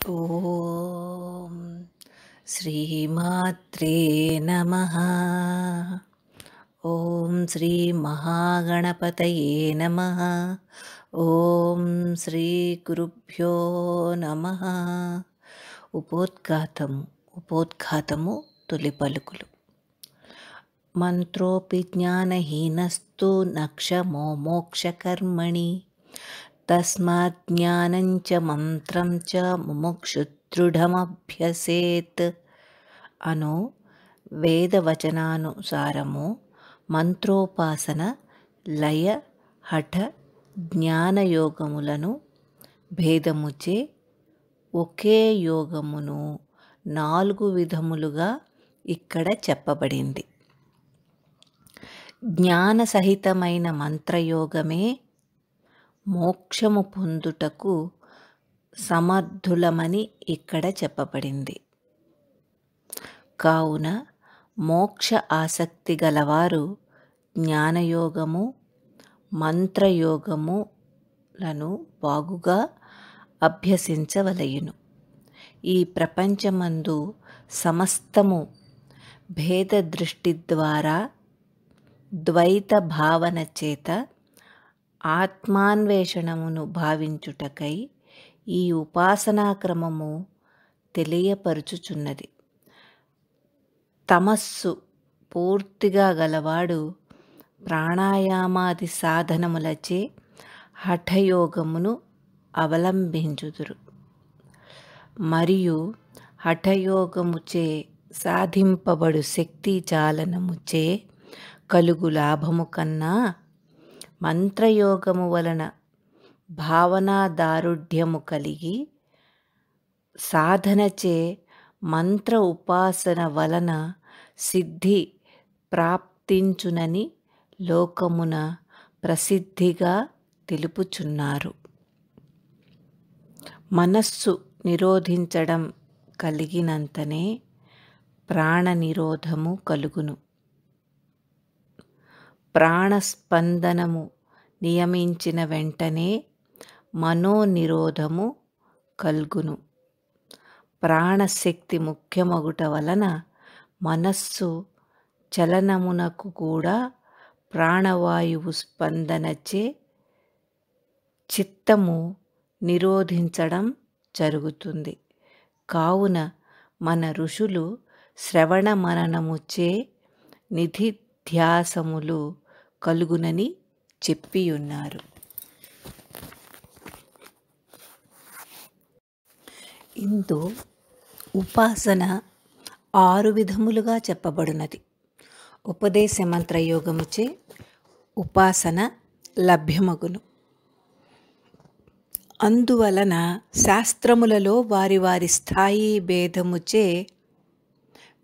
ఓం శ్రీమాత్రే నమః. ఓం శ్రీ మహాగణపతయే నమః. ఓం శ్రీ గురుభ్యో నమః. ఉపోద్ఘాతము తొలి పలుకులు. మంత్రోపి జ్ఞానహీనస్తు నక్షమో మోక్షకర్మణి తస్మాత్ జ్ఞానం చ మంత్రం చ ముముక్షుదృఢమభ్యసేత్ అను వేదవచనానుసారము మంత్రోపాసన, లయ, హఠ, జ్ఞానయోగములను భేదముచే ఒకే యోగమును 4 విధములుగా ఇక్కడ చెప్పబడింది. జ్ఞానసహితమైన మంత్రయోగమే మోక్షము పొందుటకు సమర్థులమని ఇక్కడ చెప్పబడింది. కావున మోక్ష ఆసక్తి గలవారు జ్ఞానయోగము, మంత్రయోగములను బాగుగా అభ్యసించవలయును. ఈ ప్రపంచమందు సమస్తము భేద దృష్టి ద్వారా ద్వైత భావన చేత ఆత్మాన్వేషణమును భావించుటకై ఈ ఉపాసనాక్రమము తెలియపరుచుచున్నది. తమస్సు పూర్తిగా గలవాడు ప్రాణాయామాది సాధనములచే హఠయోగమును అవలంబించుదురు. మరియు హఠయోగముచే సాధింపబడు శక్తి చాలనముచే కలుగు లాభము కన్నా మంత్రయోగము వలన భావనాదారుఢ్యము కలిగి సాధనచే మంత్ర ఉపాసన వలన సిద్ధి ప్రాప్తించునని లోకమున ప్రసిద్ధిగా తెలుపుచున్నారు. మనస్సు నిరోధించడం కలిగినంతనే ప్రాణ నిరోధము కలుగును. ప్రాణస్పందనము నియమించిన వెంటనే మనోనిరోధము కల్గును. ప్రాణశక్తి ముఖ్యమగుట వలన మనస్సు చలనమునకు కూడా ప్రాణవాయువు స్పందనచే చిత్తము నిరోధించడం జరుగుతుంది. కావున మన ఋషులు శ్రవణ మననముచే నిధిధ్యాసములు కలుగునని చెప్పియున్నారు. ఇందు ఉపాసన 6 విధములుగా చెప్పబడినది. ఉపదేశ మంత్రయోగముచే ఉపాసన లభ్యమగును. అందువలన శాస్త్రములలో వారి వారి స్థాయి భేదముచే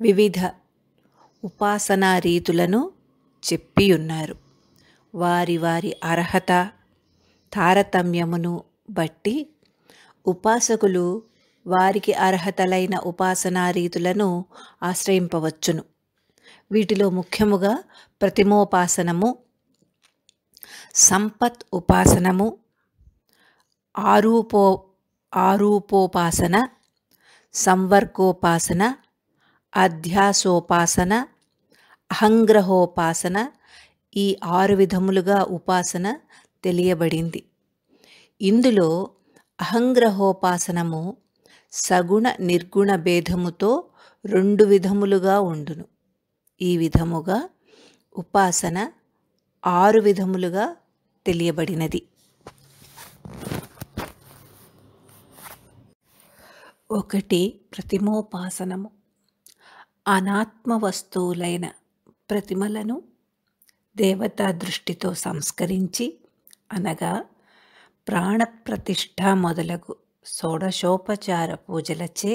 వివిధ ఉపాసనా రీతులను చెప్పియున్నారు. వారి వారి అర్హత తారతమ్యమును బట్టి ఉపాసకులు వారికి అర్హతలైన ఉపాసనా రీతులను ఆశ్రయింపవచ్చును. వీటిలో ముఖ్యముగా ప్రతిమోపాసనము, సంపత్ ఉపాసనము, ఆరూపోపాసన, సంవర్గోపాసన, అధ్యాసోపాసన, అహంగ్రహోపాసన ఈ 6 విధములుగా ఉపాసన తెలియబడింది. ఇందులో అహంగ్రహోపాసనము సగుణ నిర్గుణ భేదముతో 2 విధములుగా ఉండును. ఈ విధముగా ఉపాసన 6 విధములుగా తెలియబడినది. 1. ప్రతిమోపాసనము. అనాత్మ వస్తువులైన ప్రతిమలను దేవతా దృష్టితో సంస్కరించి అనగా ప్రాణప్రతిష్ఠ మొదలగు షోడశోపచార పూజలచే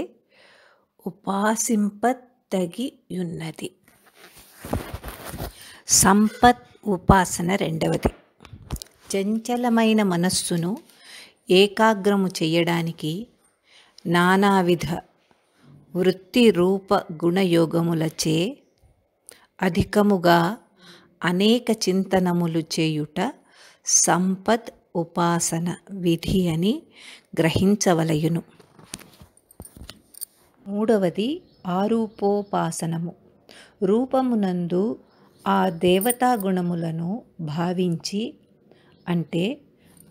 ఉపాసింపతగియున్నది. సంపత్ ఉపాసన 2వది. చంచలమైన మనస్సును ఏకాగ్రము చేయడానికి నానావిధ వృత్తి రూప గుణయోగములచే అధికముగా అనేక చింతనములు చేయుట సంపత్ ఉపాసన విధి అని గ్రహించవలయును. మూడవది ఆరూపోపాసనము. రూపమునందు ఆ దేవతా గుణములను భావించి అంటే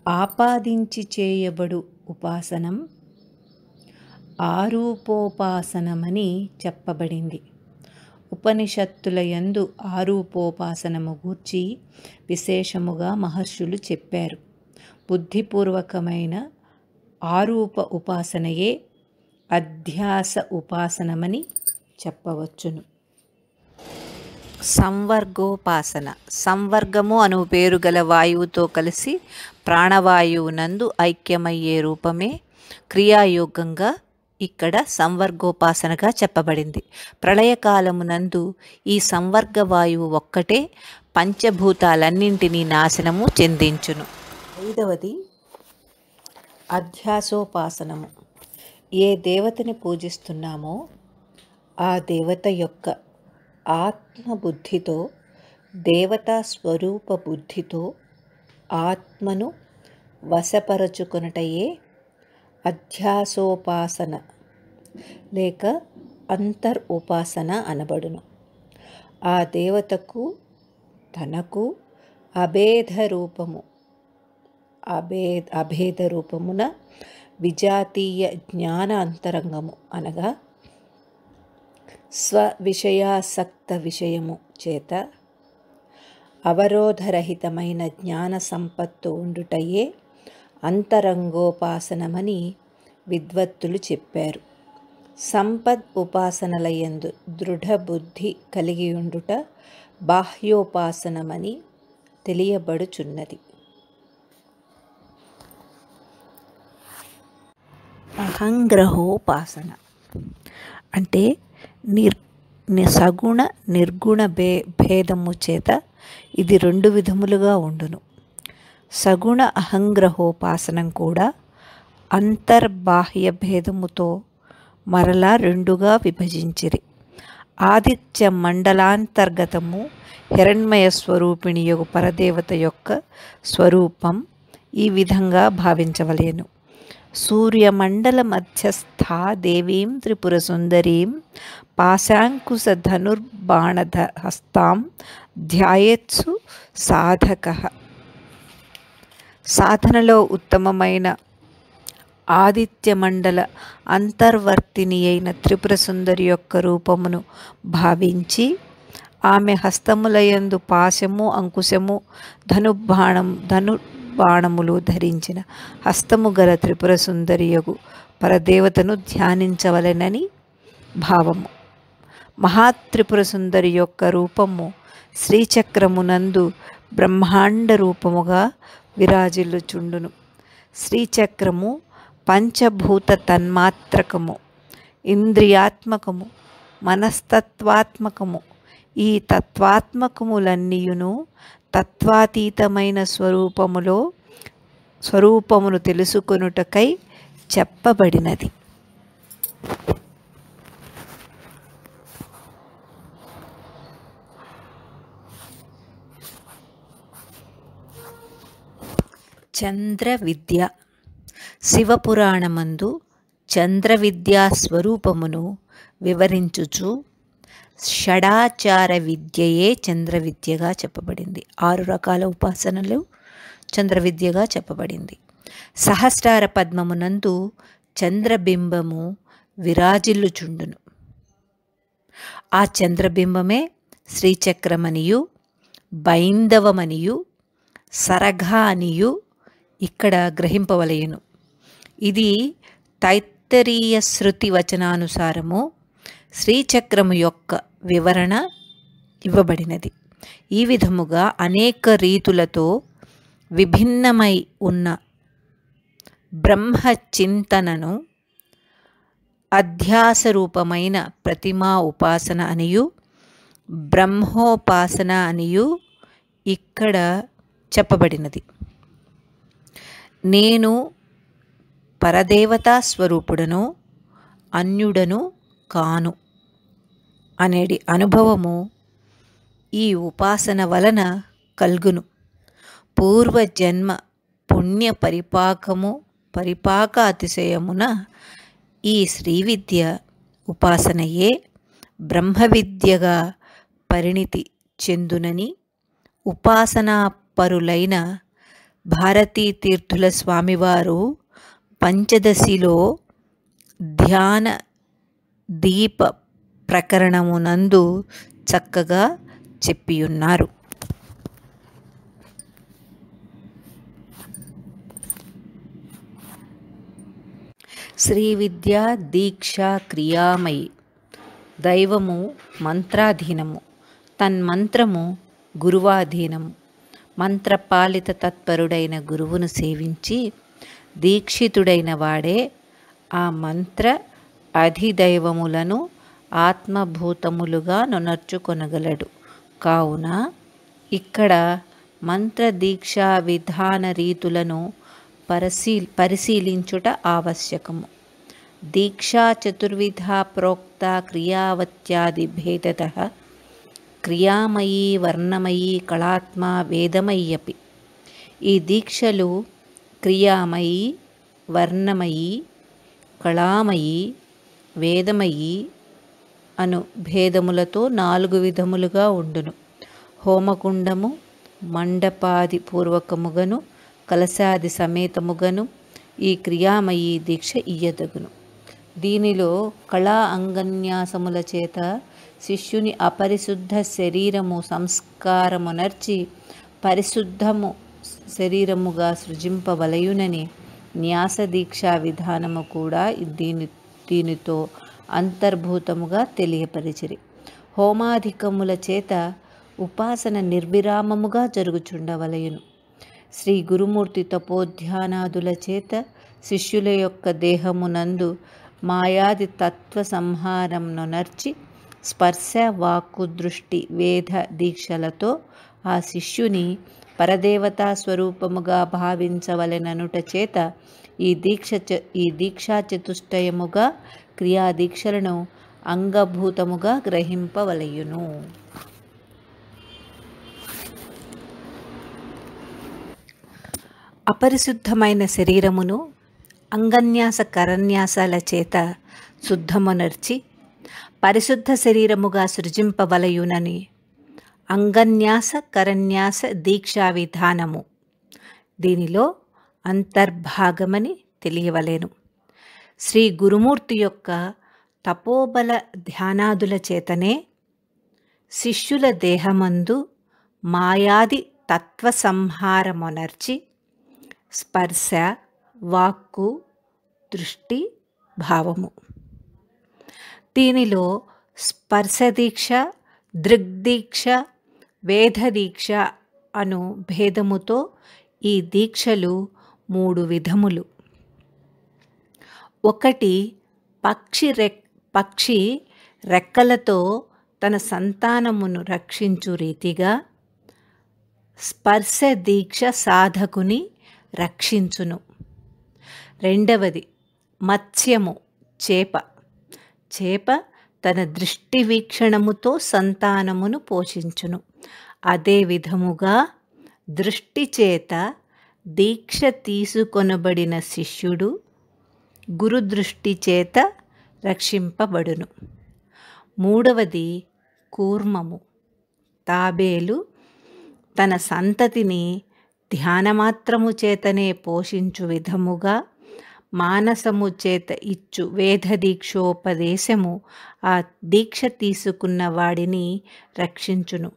ఆపాదించి చేయబడు ఉపాసనం ఆరూపోపాసనమని చెప్పబడింది. ఉపనిషత్తుల యందు ఆరూపోపాసనము గూర్చి విశేషముగా మహర్షులు చెప్పారు. బుద్ధిపూర్వకమైన ఆరూప ఉపాసనయే అధ్యాస ఉపాసనమని చెప్పవచ్చును. సంవర్గోపాసన. సంవర్గము అను పేరు గల వాయువుతో కలిసి ప్రాణవాయువునందు ఐక్యమయ్యే రూపమే క్రియాయోగంగా ఇక్కడ సంవర్గోపాసనగా చెప్పబడింది. ప్రళయకాలమునందు ఈ సంవర్గ వాయువు ఒక్కటే పంచభూతాలన్నింటినీ నాశనము చెందించును. ఐదవది అధ్యాసోపాసనము. ఏ దేవతని పూజిస్తున్నామో ఆ దేవత యొక్క ఆత్మబుద్ధితో, దేవతా స్వరూప బుద్ధితో ఆత్మను వశపరచుకొనుటయే అధ్యాసోపాసన లేక అంతర్ ఉపాసన అనబడును. ఆ దేవతకు తనకు అభేద రూపమున విజాతీయ జ్ఞాన అంతరంగము అనగా స్వవిషయాసక్త విషయము చేత అవరోధరహితమైన జ్ఞాన సంపత్తు ఉండుటయే అంతరంగోపాసనమని విద్వత్తులు చెప్పారు. సంపద్ ఉపాసనలయందు దృఢ బుద్ధి కలిగి ఉండుట బాహ్యోపాసనమని తెలియబడుచున్నది. అహంగ్రహోపాసన అంటే సగుణ నిర్గుణ భేదము చేత ఇది రెండు విధములుగా ఉండును. సగుణ అహంగ్రహోపాసనం కూడా అంతర్బాహ్య భేదముతో మరలా రెండుగా విభజించిరి. ఆదిత్య మండలాంతర్గతము హిరణ్మయ స్వరూపిణి యొక్క పరదేవత యొక్క స్వరూపం ఈ విధంగా భావించవలేను. సూర్యమండల మధ్యస్థా దేవీం త్రిపుర సుందరీం పాశాంకుశ ధనుర్బాణహస్తాం ధ్యాయేత్సు సాధకః. సాధనలో ఉత్తమమైన ఆదిత్య మండల అంతర్వర్తిని అయిన త్రిపుర సుందరి యొక్క రూపమును భావించి ఆమె హస్తములయందు పాశము, అంకుశము, ధనుర్బాణములు ధరించిన హస్తము గల త్రిపుర సుందరియగు పరదేవతను ధ్యానించవలెనని భావము. మహాత్రిపుర సుందరి యొక్క రూపము శ్రీచక్రమునందు బ్రహ్మాండ రూపముగా విరాజిల్లుచుండును. శ్రీచక్రము పంచభూత తన్మాత్రకము, ఇంద్రియాత్మకము, మనస్తత్వాత్మకము. ఈ తత్వాత్మకములన్నీయును తత్వాతీతమైన స్వరూపమును తెలుసుకొనుటకై చెప్పబడినది. చంద్ర విద్య. శివపురాణమందు చంద్ర విద్యా స్వరూపమును వివరించుచు షడాచార విద్యయే చంద్ర విద్యగా చెప్పబడింది. 6 రకాల ఉపాసనలు చంద్ర విద్యగా చెప్పబడింది. సహస్రార పద్మమునందు చంద్రబింబము విరాజిల్లుచుండును. ఆ చంద్రబింబమే శ్రీచక్రమనియు, బైందవమనియు, సరఘా అనియు ఇక్కడ గ్రహింపవలయును. ఇది తైత్తరీయ శృతి వచనానుసారము శ్రీచక్రము యొక్క వివరణ ఇవ్వబడినది. ఈ విధముగా అనేక రీతులతో విభిన్నమై ఉన్న బ్రహ్మ చింతనను అధ్యాస రూపమైన ప్రతిమా ఉపాసన అనియు, బ్రహ్మోపాసన అనియు ఇక్కడ చెప్పబడినది. నేను పరదేవతా స్వరూపుడను, అన్యుడను కాను అనేటి అనుభవము ఈ ఉపాసన వలన కల్గును. పూర్వజన్మ పుణ్య పరిపాక అతిశయమున ఈ శ్రీవిద్య ఉపాసనయే బ్రహ్మ విద్యగా పరిణితి చెందునని ఉపాసనాపరులైన భారతీ తీర్థుల స్వామివారు పంచదశిలో ధ్యాన దీప ప్రకరణమునందు చక్కగా చెప్పియున్నారు. శ్రీ విద్యా దీక్షా క్రియామయి. దైవము మంత్రాధీనము, తన్మంత్రము గురువాధీనము. మంత్రపాలిత తత్పరుడైన గురువును సేవించి దీక్షితుడైన వాడే ఆ మంత్ర అధిదైవములను ఆత్మభూతములుగా నొనర్చుకొనగలడు. కావున ఇక్కడ మంత్రదీక్షా విధాన రీతులను పరిశీలించుట ఆవశ్యకము. దీక్షా చతుర్విధా ప్రోక్త క్రియావత్యాది భేదతః క్రియామయీ వర్ణమయీ కళాత్మా వేదమయ్యపి. ఈ దీక్షలు క్రియామయీ, వర్ణమయీ, కళామయీ, వేదమయీ అను భేదములతో 4 విధములుగా ఉండును. హోమకుండము మండపాది పూర్వకముగను కలశాది సమేతముగను ఈ క్రియామయీ దీక్ష ఇయ్యదగును. దీనిలో కళా అంగన్యాసముల చేత శిష్యుని అపరిశుద్ధ శరీరము సంస్కారమునర్చి పరిశుద్ధము శరీరముగా సృజింపవలయునని న్యాస దీక్షా విధానము కూడా దీనితో అంతర్భూతముగా తెలియపరిచిరి. హోమాధికముల చేత ఉపాసన నిర్విరామముగా జరుగుచుండవలయును. శ్రీ గురుమూర్తి తపోధ్యానాదుల చేత శిష్యుల యొక్క దేహమునందు మాయాది తత్వ సంహారం నొనర్చి స్పర్శ వాక్కు దృష్టి వేద దీక్షలతో ఆ శిష్యుని పరదేవతా స్వరూపముగా భావించవలెననుట చేత ఈ దీక్షా చతుష్టయముగా క్రియాదీక్షలను అంగభూతముగా గ్రహింపవలయును. అపరిశుద్ధమైన శరీరమును అంగన్యాస కరన్యాసాల చేత శుద్ధమునర్చి పరిశుద్ధ శరీరముగా సృజింపవలయునని అంగన్యాస కరన్యాస దీక్షా విధానము దీనిలో అంతర్భాగమని తెలియవలేను. శ్రీ గురుమూర్తి యొక్క తపోబల ధ్యానాదుల చేతనే శిష్యుల దేహమందు మాయాది తత్వ సంహారమునర్చి స్పర్శ వాక్కు దృష్టి భావము. దీనిలో స్పర్శదీక్ష, దృగ్దీక్ష, వేదదీక్ష అను భేదముతో ఈ దీక్షలు 3 విధములు. ఒకటి పక్షి రెక్కలతో తన సంతానమును రక్షించు రీతిగా స్పర్శ దీక్ష సాధకుని రక్షించును. రెండవది మత్స్యము చేప తన దృష్టి వీక్షణముతో సంతానమును పోషించును. అదే విధముగా దృష్టి చేత దీక్ష తీసుకొనబడిన శిష్యుడు గురుదృష్టి చేత రక్షింపబడును. మూడవది కూర్మము తాబేలు తన సంతతిని ధ్యానమాత్రము చేతనే పోషించు విధముగా మానసము చేత ఇచ్చు వేదదీక్షోపదేశము ఆ దీక్ష తీసుకున్న వాడిని రక్షించును.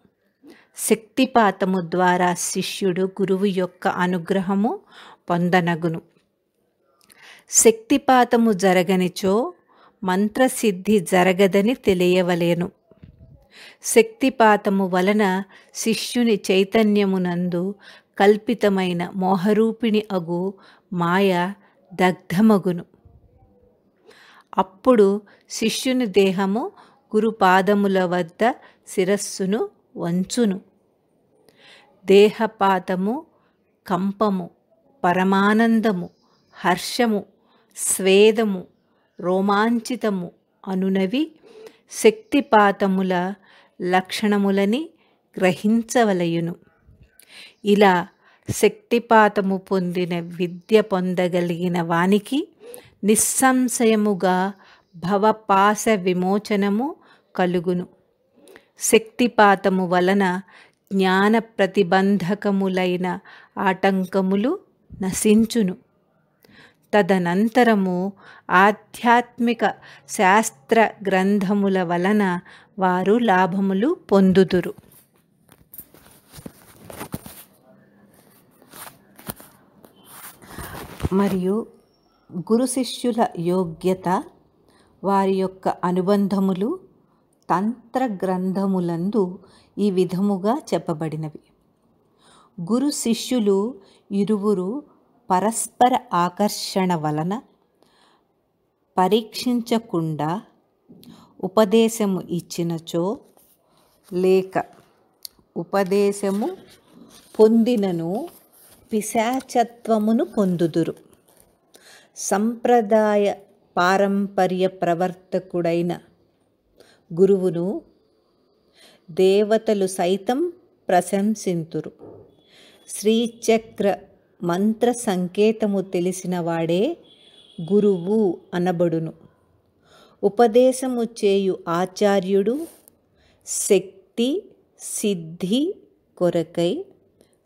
శక్తిపాతము ద్వారా శిష్యుడు గురువు యొక్క అనుగ్రహము పొందనగును. శక్తిపాతము జరగనిచో మంత్రసిద్ధి జరగదని తెలియవలేను. శక్తిపాతము వలన శిష్యుని చైతన్యమునందు కల్పితమైన మోహరూపిణి అగు మాయ దగ్ధమగును. అప్పుడు శిష్యుని దేహము గురుపాదముల వద్ద శిరస్సును వంచును. దేహపాతము, కంపము, పరమానందము, హర్షము, స్వేదము, రోమాంచితము అనునవి శక్తిపాతముల లక్షణములని గ్రహించవలయును. ఇలా శక్తిపాతము పొందిన విద్య పొందగలిగిన వానికి నిస్సంశయముగా భవపాశ విమోచనము కలుగును. శక్తిపాతము వలన జ్ఞాన ప్రతిబంధకములైన ఆటంకములు నశించును. తదనంతరము ఆధ్యాత్మిక శాస్త్ర గ్రంథముల వలన వారు లాభములు పొందుదురు. మరియు గురు శిష్యుల యోగ్యత, వారి యొక్క అనుబంధములు తంత్ర గ్రంథములందు ఈ విధముగా చెప్పబడినవి. గురు శిష్యులు ఇరువురు పరస్పర ఆకర్షణ వలన పరీక్షించకుండా ఉపదేశము ఇచ్చినచో, లేక ఉపదేశము పొందినను పిశాచత్వమును పొందుదురు. సంప్రదాయ పారంపర్య ప్రవర్తకుడైన గురువును దేవతలు సైతం ప్రశంసింతురు. శ్రీచక్ర మంత్ర సంకేతము తెలిసిన వాడే గురువు అనబడును. ఉపదేశము చేయు ఆచార్యుడు శక్తి సిద్ధి కొరకై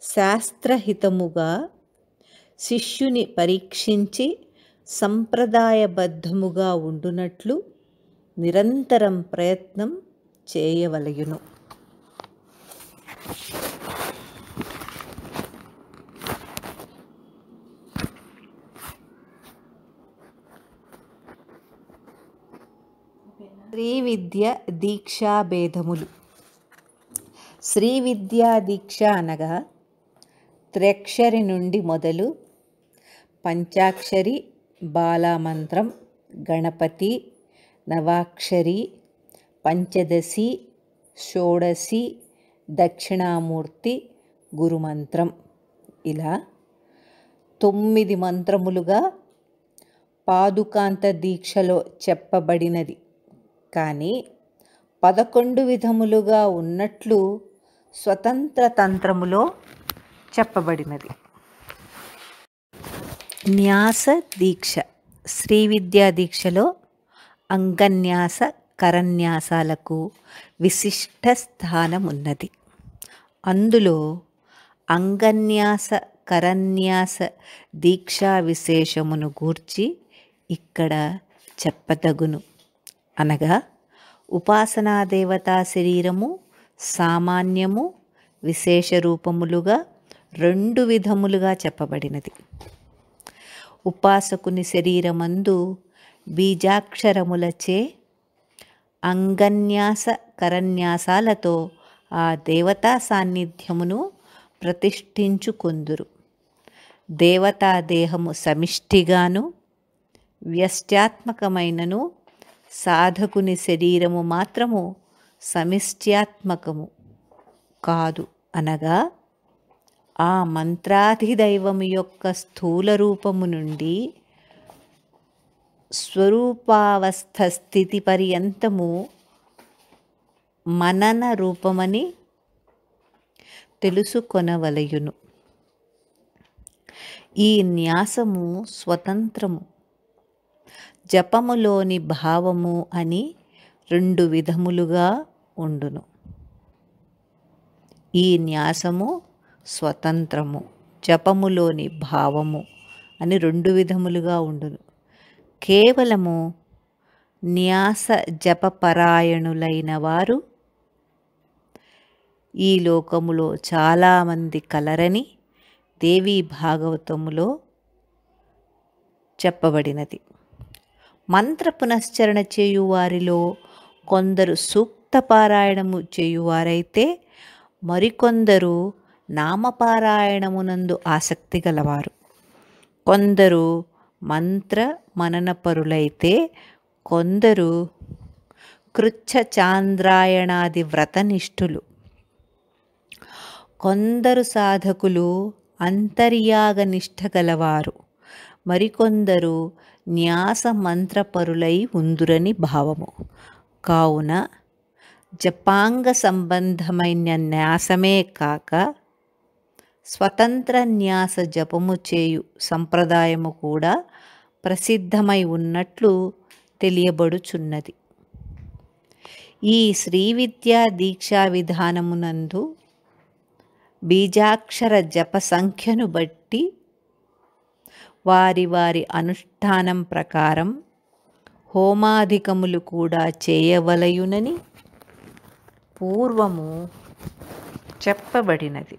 శాస్త్రహితముగా శిష్యుని పరీక్షించి సంప్రదాయబద్ధముగా ఉండునట్లు నిరంతరం ప్రయత్నం చేయవలయును. శ్రీ విద్య దీక్షా భేదములు. శ్రీ విద్యా దీక్ష అనగా త్ర్యక్షరి నుండి మొదలు పంచాక్షరి, బాలామంత్రం, గణపతి, నవాక్షరి, పంచదశి, షోడశి, దక్షిణామూర్తి, గురుమంత్రం ఇలా 9 మంత్రములుగా పాదుకాంత దీక్షలో చెప్పబడినది. కానీ 11 విధములుగా ఉన్నట్లు స్వతంత్ర తంత్రములో చెప్పబడినది. న్యాస దీక్ష. శ్రీ విద్యా దీక్షలో అంగన్యాస కరన్యాసాలకు విశిష్ట స్థానం ఉన్నది. అందులో అంగన్యాస కరన్యాస దీక్షా విశేషమును గూర్చి ఇక్కడ చెప్పదగును. అనగా ఉపాసనా దేవతా శరీరము సామాన్యము విశేష రూపములుగా 2 విధములుగా చెప్పబడినది. ఉపాసకుని శరీరమందు బీజాక్షరములచే అంగన్యాస కరన్యాసాలతో ఆ దేవతా సాన్నిధ్యమును ప్రతిష్ఠించుకొందురు. దేవతా దేహము సమిష్టిగాను వ్యష్ట్యాత్మకమైనను, సాధకుని శరీరము మాత్రము సమిష్ట్యాత్మకము కాదు. అనగా ఆ మంత్రాధిదైవము యొక్క స్థూల రూపము నుండి స్వరూపావస్థ స్థితి పర్యంతము మనన రూపమని తెలుసుకొనవలయును. ఈ న్యాసము స్వతంత్రము, జపములోని భావము అని 2 విధములుగా ఉండును. ఈ న్యాసము స్వతంత్రము, జపములోని భావము అని 2 విధములుగా ఉండును. కేవలము న్యాస జపపరాయణులైన వారు ఈ లోకములో చాలామంది కలరని దేవీ భాగవతములో చెప్పబడినది. మంత్ర పునశ్చరణ చేయువారిలో కొందరు సూక్త పారాయణము చేయువారైతే, మరికొందరు నామపారాయణమునందు ఆసక్తి గలవారు. కొందరు మంత్ర మననపరులైతే, కొందరు కృచ్ఛ చాంద్రాయణాది వ్రతనిష్ఠులు. కొందరు సాధకులు అంతర్యాగ నిష్ఠ గలవారు, మరికొందరు న్యాస మంత్రపరులై ఉందురని భావము. కావున జపాంగ సంబంధమైన న్యాసమే కాక స్వతంత్ర న్యాస జపము చేయు సంప్రదాయము కూడా ప్రసిద్ధమై ఉన్నట్లు తెలియబడుచున్నది. ఈ శ్రీ విద్యా దీక్షా విధానమునందు బీజాక్షర జప సంఖ్యను బట్టి వారి వారి అనుష్ఠానం ప్రకారం హోమాధికములు కూడా చేయవలయునని పూర్వము చెప్పబడినది.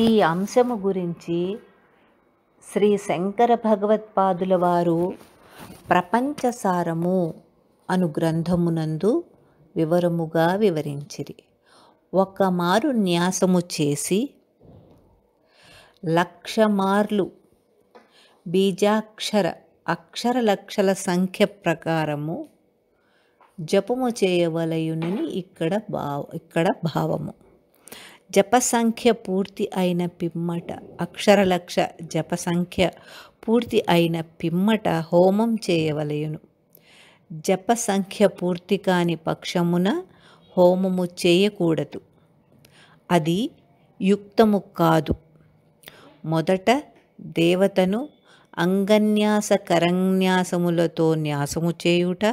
ఈ అంశము గురించి శ్రీ శంకర భగవత్పాదుల వారు ప్రపంచసారము అను గ్రంథమునందు వివరముగా వివరించిరి. ఒకమారు న్యాసము చేసి 1,00,000 మార్లు బీజాక్షర అక్షర లక్షల సంఖ్య ప్రకారము జపము చేయవలయునని ఇక్కడ భావము. జప సంఖ్య పూర్తి అయిన పిమ్మట అక్షరలక్ష జప సంఖ్య పూర్తి అయిన పిమ్మట హోమం చేయవలయును. జప సంఖ్య పూర్తి కాని పక్షమున హోమము చేయకూడదు. అది యుక్తము కాదు. మొదట దేవతను అంగన్యాస కరన్యాసములతో న్యాసము చేయుట,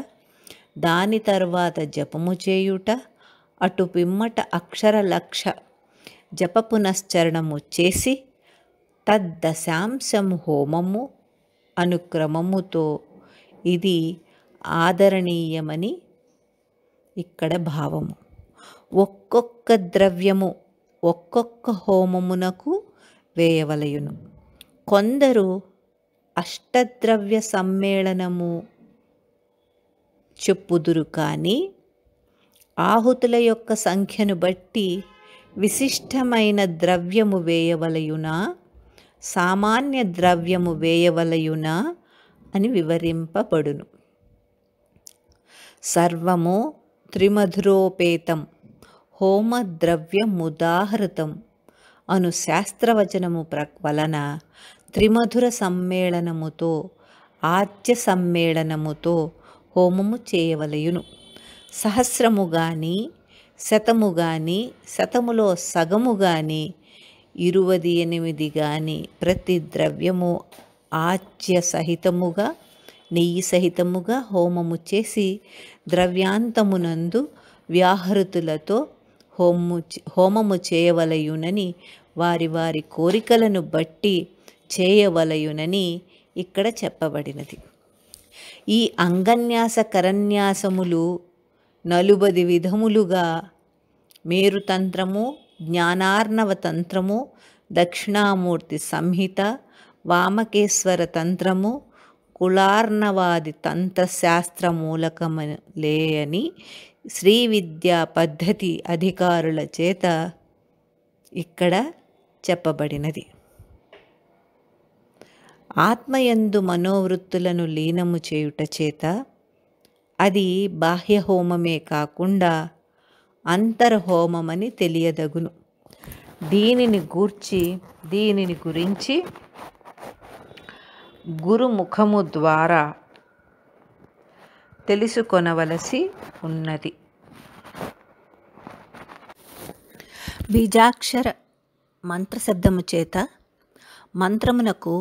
దాని తర్వాత జపము చేయుట, అటు పిమ్మట అక్షర లక్ష జప పునశ్చరణము చేసి తద్దశాంశము హోమము అనుక్రమముతో ఇది ఆదరణీయమని ఇక్కడ భావము. ఒక్కొక్క ద్రవ్యము ఒక్కొక్క హోమమునకు వేయవలయును. కొందరు అష్టద్రవ్య సమ్మేళనము చెప్పుదురు కానీ ఆహుతుల యొక్క సంఖ్యను బట్టి విశిష్టమైన ద్రవ్యము వేయవలయునా సామాన్య ద్రవ్యము వేయవలయునా అని వివరింపబడును. సర్వము త్రిమధురోపేతం హోమద్రవ్యముదాహృతం అను శాస్త్రవచనము వలన త్రిమధుర సమ్మేళనముతో ఆజ్య సమ్మేళనముతో హోమము చేయవలయును. సహస్రము గాని శతము గాని శతములో సగము గాని 28 గాని ప్రతి ద్రవ్యము ఆజ్య సహితముగా నెయ్యి సహితముగా హోమము చేసి ద్రవ్యాంతమునందు వ్యాహృతులతో హోమము చేయవలయునని వారి వారి కోరికలను బట్టి చేయవలయునని ఇక్కడ చెప్పబడినది. ఈ అంగన్యాస కరన్యాసములు 40 విధములుగా మేరుతంత్రము, జ్ఞానార్ణవ తంత్రము, దక్షిణామూర్తి సంహిత, వామకేశ్వర తంత్రము, కులార్ణవాది తంత్రశాస్త్ర మూలకములే అని శ్రీ విద్యా పద్ధతి అధికారుల చేత ఇక్కడ చెప్పబడినది. ఆత్మయందు మనోవృత్తులను లీనము చేయుట చేత అది బాహ్య హోమమే కాకుండా అంతర్హోమమని తెలియదగును. దీనిని గురించి గురుముఖము ద్వారా తెలుసుకొనవలసి ఉన్నది. బీజాక్షర మంత్రశబ్దము చేత మంత్రమునకు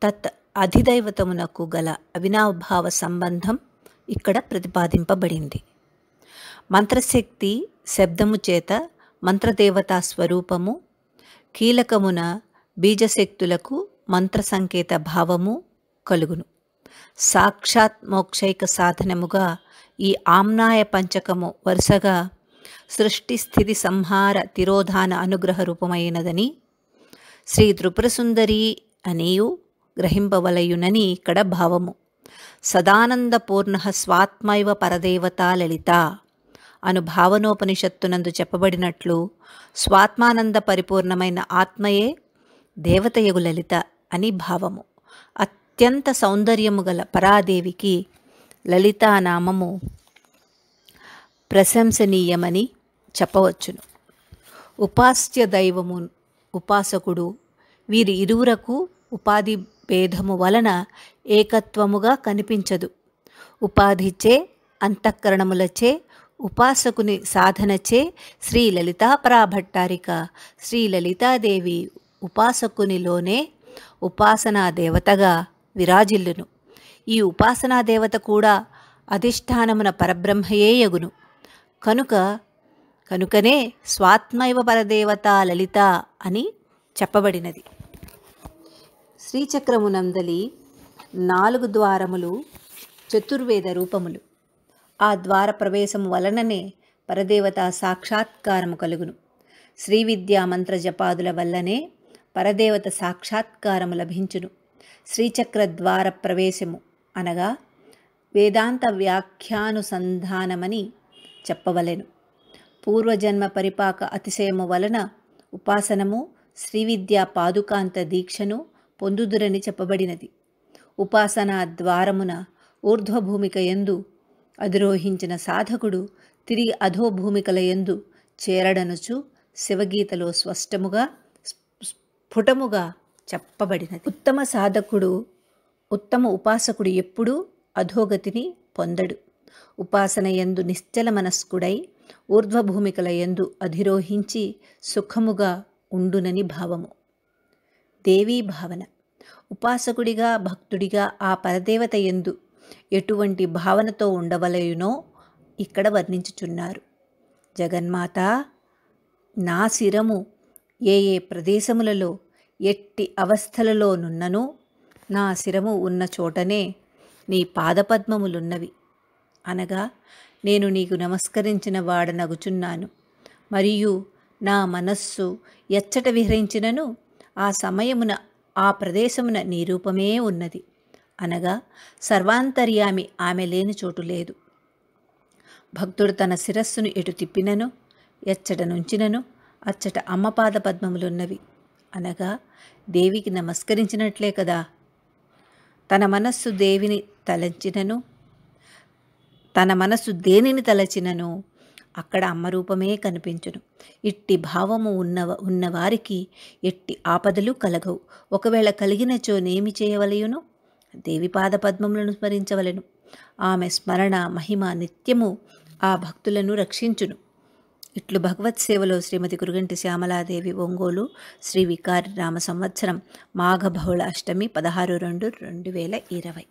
తత్ అధిదైవతమునకు గల అవినాభావ సంబంధం ఇక్కడ ప్రతిపాదింపబడింది. మంత్రశక్తి శబ్దము చేత మంత్రదేవతా స్వరూపము, కీలకమున బీజశక్తులకు మంత్ర సంకేత భావము కలుగును. సాక్షాత్ మోక్షైక సాధనముగా ఈ ఆమ్నాయ పంచకము వరుసగా సృష్టి స్థితి సంహార తిరోధాన అనుగ్రహ రూపమైనదని శ్రీ త్రిపురసుందరి అనియు గ్రహింపవలయునని ఇక్కడ భావము. సదానందపూర్ణ స్వాత్మైవ పరదేవతా లలిత అను భావనోపనిషత్తునందు చెప్పబడినట్లు స్వాత్మానంద పరిపూర్ణమైన ఆత్మయే దేవతయగు లలిత అని భావము. అత్యంత సౌందర్యము గల పరాదేవికి లలితానామము ప్రశంసనీయమని చెప్పవచ్చును. ఉపాస్య దైవము ఉపాసకుడు వీరి ఇరువురకు ఉపాధి భేదము వలన ఏకత్వముగా కనిపించదు. ఉపాధిచే అంతఃకరణములచే ఉపాసకుని సాధనచే శ్రీ లలితా పరాభట్టారిక శ్రీ లలితాదేవి ఉపాసకునిలోనే ఉపాసనా దేవతగా విరాజిల్లును. ఈ ఉపాసనా దేవత కూడా అధిష్టానమున పరబ్రహ్మయే యగును. కనుకనే స్వాత్మైవ పరదేవత లలిత అని చెప్పబడినది. శ్రీచక్రమునందలి 4 ద్వారములు చతుర్వేద రూపములు. ఆ ద్వార ప్రవేశము వలననే పరదేవత సాక్షాత్కారము కలుగును. శ్రీవిద్యా మంత్ర జపాదుల వల్లనే పరదేవత సాక్షాత్కారము లభించును. శ్రీచక్ర ద్వార ప్రవేశము అనగా వేదాంత వ్యాఖ్యానుసంధానమని చెప్పవలెను. పూర్వజన్మ పరిపాక అతిశయము వలన ఉపాసనము శ్రీవిద్యా పాదుకాంత దీక్షను పొందుదురని చెప్పబడినది. ఉపాసనా ద్వారమున ఊర్ధ్వభూమిక యందు అధిరోహించిన సాధకుడు తిరిగి అధోభూమికల యందు చేరడనుచు శివగీతలో స్ఫుటముగా చెప్పబడినది. ఉత్తమ సాధకుడు, ఉత్తమ ఉపాసకుడు ఎప్పుడూ అధోగతిని పొందడు. ఉపాసన యందు నిశ్చల మనస్కుడై ఊర్ధ్వభూమికల యందు అధిరోహించి సుఖముగా ఉండునని భావము. దేవీ భావన. ఉపాసకుడిగా భక్తుడిగా ఆ పరదేవత యందు ఎటువంటి భావనతో ఉండవలయునో ఇక్కడ వర్ణించుచున్నారు. జగన్మాత, నా శిరము ఏ ఏ ప్రదేశములలో ఎట్టి అవస్థలలోనున్ననో నా శిరము ఉన్న చోటనే నీ పాదపద్మములున్నవి. అనగా నేను నీకు నమస్కరించిన వాడనగుచున్నాను. మరియు నా మనస్సు ఎచ్చట విహరించినను ఆ సమయమున ఆ ప్రదేశమున నీ రూపమే ఉన్నది. అనగా సర్వాంతర్యామి ఆమె లేని చోటు లేదు. భక్తుడు తన శిరస్సును ఎటు తిప్పినను ఎచ్చట నుంచినను అచ్చట అమ్మపాద పద్మములున్నవి. అనగా దేవికి నమస్కరించినట్లే కదా. తన మనస్సు దేనిని తలచినను అక్కడ అమ్మరూపమే కనిపించును. ఇట్టి భావము ఉన్నవారికి ఎట్టి ఆపదలు కలగవు. ఒకవేళ కలిగినచో నేమి చేయవలయును? దేవి పాద పద్మములను స్మరించవలెను. ఆమె స్మరణ మహిమ నిత్యము ఆ భక్తులను రక్షించును. ఇట్లు భగవత్ సేవలో శ్రీమతి కురుగంటి శ్యామలాదేవి, ఒంగోలు, శ్రీ వికారి నామ సంవత్సరం మాఘ బహుళ అష్టమి 16/2/2020.